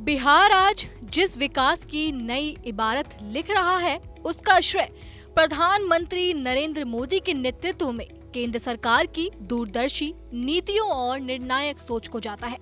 बिहार आज जिस विकास की नई इबारत लिख रहा है, उसका श्रेय प्रधानमंत्री नरेंद्र मोदी के नेतृत्व में केंद्र सरकार की दूरदर्शी नीतियों और निर्णायक सोच को जाता है।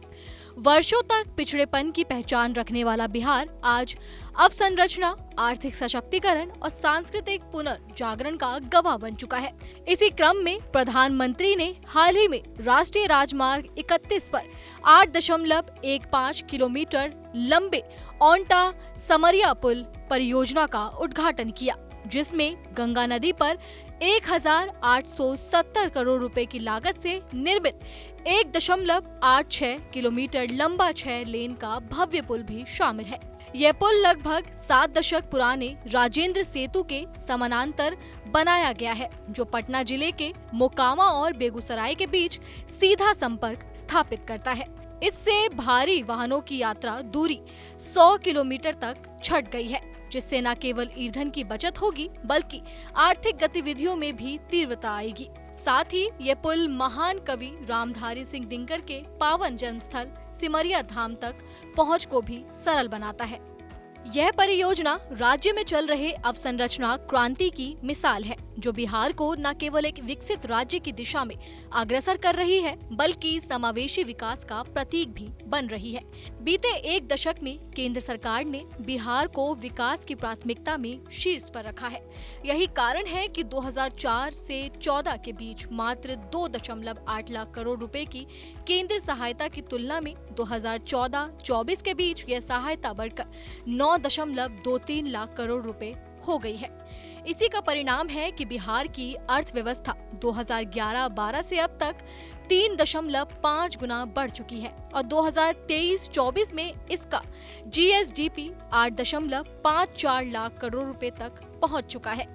वर्षों तक पिछड़ेपन की पहचान रखने वाला बिहार आज अवसंरचना, आर्थिक सशक्तिकरण और सांस्कृतिक पुनर्जागरण का गवाह बन चुका है। इसी क्रम में प्रधानमंत्री ने हाल ही में राष्ट्रीय राजमार्ग 31 पर 8.15 किलोमीटर लंबे ओंटा समरिया पुल परियोजना का उद्घाटन किया, जिसमें गंगा नदी पर 1870 करोड़ रुपए की लागत से निर्मित 1.86 किलोमीटर लंबा 6 लेन का भव्य पुल भी शामिल है। यह पुल लगभग 7 दशक पुराने राजेंद्र सेतु के समानांतर बनाया गया है, जो पटना जिले के मोकामा और बेगूसराय के बीच सीधा संपर्क स्थापित करता है। इससे भारी वाहनों की यात्रा दूरी 100 किलोमीटर तक छट गई है, जिससे न केवल ईंधन की बचत होगी बल्कि आर्थिक गतिविधियों में भी तीव्रता आएगी। साथ ही ये पुल महान कवि रामधारी सिंह दिनकर के पावन जन्मस्थल सिमरिया धाम तक पहुंच को भी सरल बनाता है। यह परियोजना राज्य में चल रहे अवसंरचना क्रांति की मिसाल है, जो बिहार को न केवल एक विकसित राज्य की दिशा में अग्रसर कर रही है बल्कि समावेशी विकास का प्रतीक भी बन रही है। बीते एक दशक में केंद्र सरकार ने बिहार को विकास की प्राथमिकता में शीर्ष पर रखा है। यही कारण है कि 2004 से 14 के बीच मात्र 2.8 लाख करोड़ रुपए की केंद्र सहायता की तुलना में 2014-24 के बीच यह सहायता बढ़कर 9.23 लाख करोड़ रुपए हो गई है। इसी का परिणाम है कि बिहार की अर्थव्यवस्था 2011-12 से अब तक 3.5 गुना बढ़ चुकी है और 2023-24 में इसका जीएसडीपी 8.54 लाख करोड़ रुपए तक पहुंच चुका है।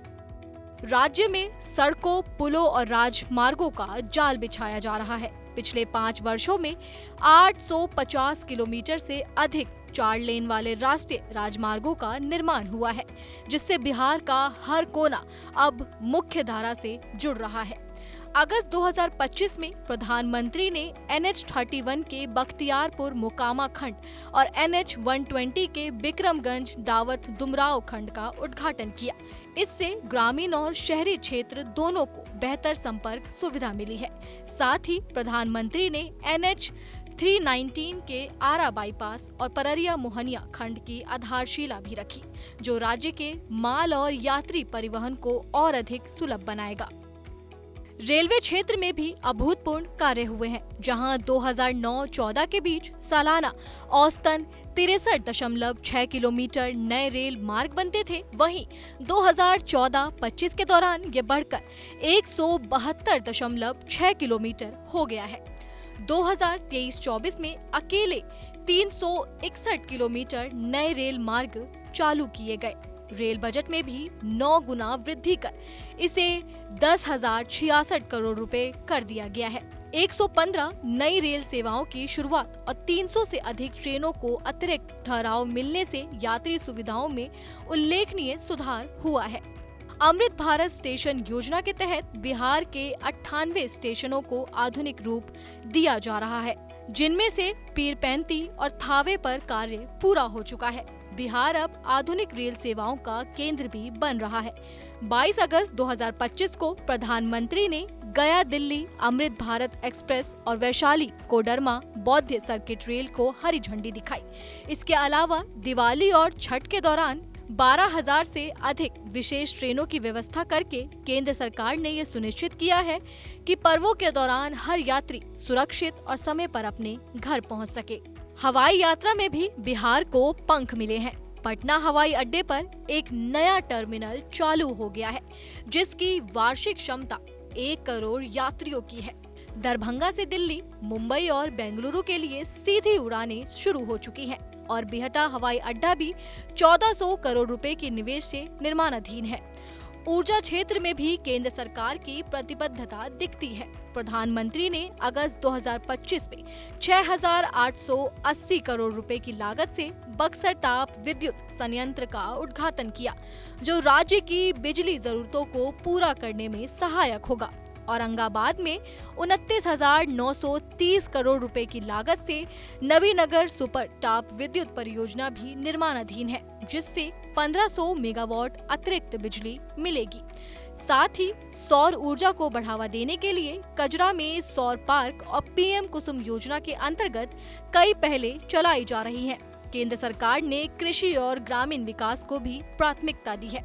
राज्य में सड़कों, पुलों और राजमार्गों का जाल बिछाया जा रहा है। पिछले 5 वर्षों में 850 किलोमीटर से अधिक 4 लेन वाले राष्ट्रीय राजमार्गों का निर्माण हुआ है, जिससे बिहार का हर कोना अब मुख्य धारा से जुड़ रहा है। अगस्त 2025 में प्रधानमंत्री ने NH-31 के बख्तियारपुर मोकामा खंड और NH-120 के बिक्रमगंज दावत दुमराव खंड का उद्घाटन किया। इससे ग्रामीण और शहरी क्षेत्र दोनों को बेहतर संपर्क सुविधा मिली है। साथ ही प्रधानमंत्री ने NH-319 के आरा बाईपास और पररिया मोहनिया खंड की आधारशिला भी रखी, जो राज्य के माल और यात्री परिवहन को और अधिक सुलभ बनाएगा। रेलवे क्षेत्र में भी अभूतपूर्व कार्य हुए हैं, जहां 2009-14 के बीच सालाना औसतन 63.6 किलोमीटर नए रेल मार्ग बनते थे। वहीं 2014-25 के दौरान ये बढ़कर 172.6 किलोमीटर हो गया है। 2023-24 में अकेले 361 किलोमीटर नए रेल मार्ग चालू किए गए। रेल बजट में भी 9 गुना वृद्धि कर इसे 10,066 करोड़ रुपए कर दिया गया है। 115 नई रेल सेवाओं की शुरुआत और 300 से अधिक ट्रेनों को अतिरिक्त ठहराव मिलने से यात्री सुविधाओं में उल्लेखनीय सुधार हुआ है। अमृत भारत स्टेशन योजना के तहत बिहार के 98 स्टेशनों को आधुनिक रूप दिया जा रहा है, जिनमें से पीरपैंती और थावे पर कार्य पूरा हो चुका है। बिहार अब आधुनिक रेल सेवाओं का केंद्र भी बन रहा है। 22 अगस्त 2025 को प्रधानमंत्री ने गया दिल्ली अमृत भारत एक्सप्रेस और वैशाली कोडरमा बौद्ध सर्किट रेल को हरी झंडी दिखाई। इसके अलावा दिवाली और छठ के दौरान 12,000 से अधिक विशेष ट्रेनों की व्यवस्था करके केंद्र सरकार ने यह सुनिश्चित किया है कि पर्वों के दौरान हर यात्री सुरक्षित और समय पर अपने घर पहुंच सके। हवाई यात्रा में भी बिहार को पंख मिले हैं। पटना हवाई अड्डे पर एक नया टर्मिनल चालू हो गया है, जिसकी वार्षिक क्षमता 1 करोड़ यात्रियों की है। दरभंगा से दिल्ली, मुंबई और बेंगलुरु के लिए सीधी उड़ानें शुरू हो चुकी हैं और बिहटा हवाई अड्डा भी 1400 करोड़ रुपए के निवेश से निर्माणाधीन है। ऊर्जा क्षेत्र में भी केंद्र सरकार की प्रतिबद्धता दिखती है। प्रधानमंत्री ने अगस्त 2025 में 6,880 करोड़ रुपए की लागत से बक्सर ताप विद्युत संयंत्र का उद्घाटन किया, जो राज्य की बिजली जरूरतों को पूरा करने में सहायक होगा। औरंगाबाद में 29,930 करोड़ रुपए की लागत से नबीनगर सुपर ताप विद्युत परियोजना भी निर्माणाधीन है, जिससे 1500 मेगावाट अतिरिक्त बिजली मिलेगी। साथ ही सौर ऊर्जा को बढ़ावा देने के लिए कजरा में सौर पार्क और पीएम कुसुम योजना के अंतर्गत कई पहलें चलाई जा रही हैं। केंद्र सरकार ने कृषि और ग्रामीण विकास को भी प्राथमिकता दी है।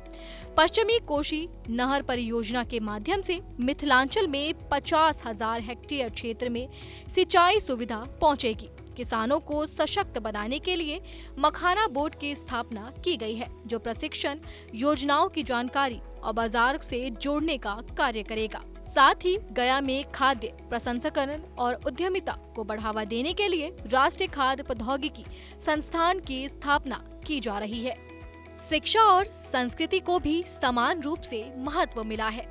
पश्चिमी कोशी नहर परियोजना के माध्यम से मिथिलांचल में 50,000 हेक्टेयर क्षेत्र में सिंचाई सुविधा पहुंचेगी। किसानों को सशक्त बनाने के लिए मखाना बोर्ड की स्थापना की गई है, जो प्रशिक्षण, योजनाओं की जानकारी और बाजार से जोड़ने का कार्य करेगा। साथ ही गया में खाद्य प्रसंस्करण और उद्यमिता को बढ़ावा देने के लिए राष्ट्रीय खाद्य प्रौद्योगिकी संस्थान की स्थापना की जा रही है। शिक्षा और संस्कृति को भी समान रूप से महत्व मिला है।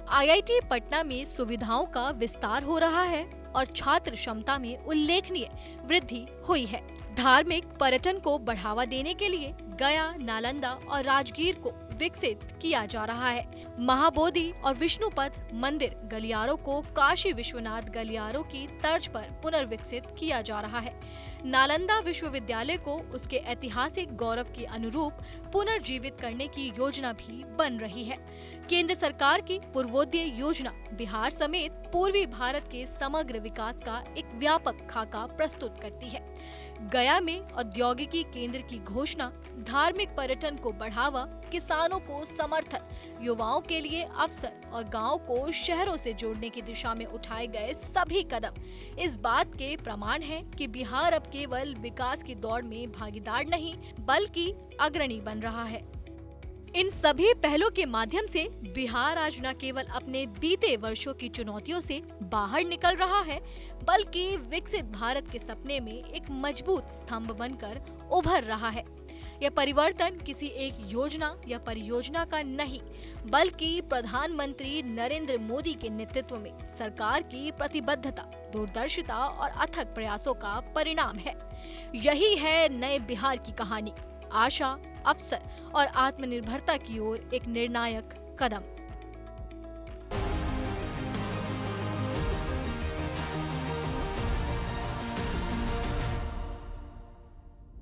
आईआईटी पटना में सुविधाओं का विस्तार हो रहा है और छात्र क्षमता में उल्लेखनीय वृद्धि हुई है। धार्मिक पर्यटन को बढ़ावा देने के लिए गया, नालंदा और राजगीर को विकसित किया जा रहा है। महाबोधि और विष्णुपद मंदिर गलियारों को काशी विश्वनाथ गलियारों की तर्ज पर पुनर्विकसित किया जा रहा है। नालंदा विश्वविद्यालय को उसके ऐतिहासिक गौरव के अनुरूप पुनर्जीवित करने की योजना भी बन रही है। केंद्र सरकार की पूर्वोदय योजना बिहार समेत पूर्वी भारत के समग्र विकास का एक व्यापक खाका प्रस्तुत करती है। गया में औद्योगिकी केंद्र की घोषणा, धार्मिक पर्यटन को बढ़ावा, किसानों को समर्थन, युवाओं के लिए अवसर और गांव को शहरों से जोड़ने की दिशा में उठाए गए सभी कदम इस बात के प्रमाण हैं कि बिहार अब केवल विकास की दौड़ में भागीदार नहीं बल्कि अग्रणी बन रहा है। इन सभी पहलों के माध्यम से बिहार आज न केवल अपने बीते वर्षों की चुनौतियों से बाहर निकल रहा है, बल्कि विकसित भारत के सपने में एक मजबूत स्तंभ बनकर उभर रहा है। यह परिवर्तन किसी एक योजना या परियोजना का नहीं, बल्कि प्रधानमंत्री नरेंद्र मोदी के नेतृत्व में सरकार की प्रतिबद्धता, दूरदर्शिता और अथक प्रयासों का परिणाम है। यही है नए बिहार की कहानी, आशा, अवसर और आत्मनिर्भरता की ओर एक निर्णायक कदम।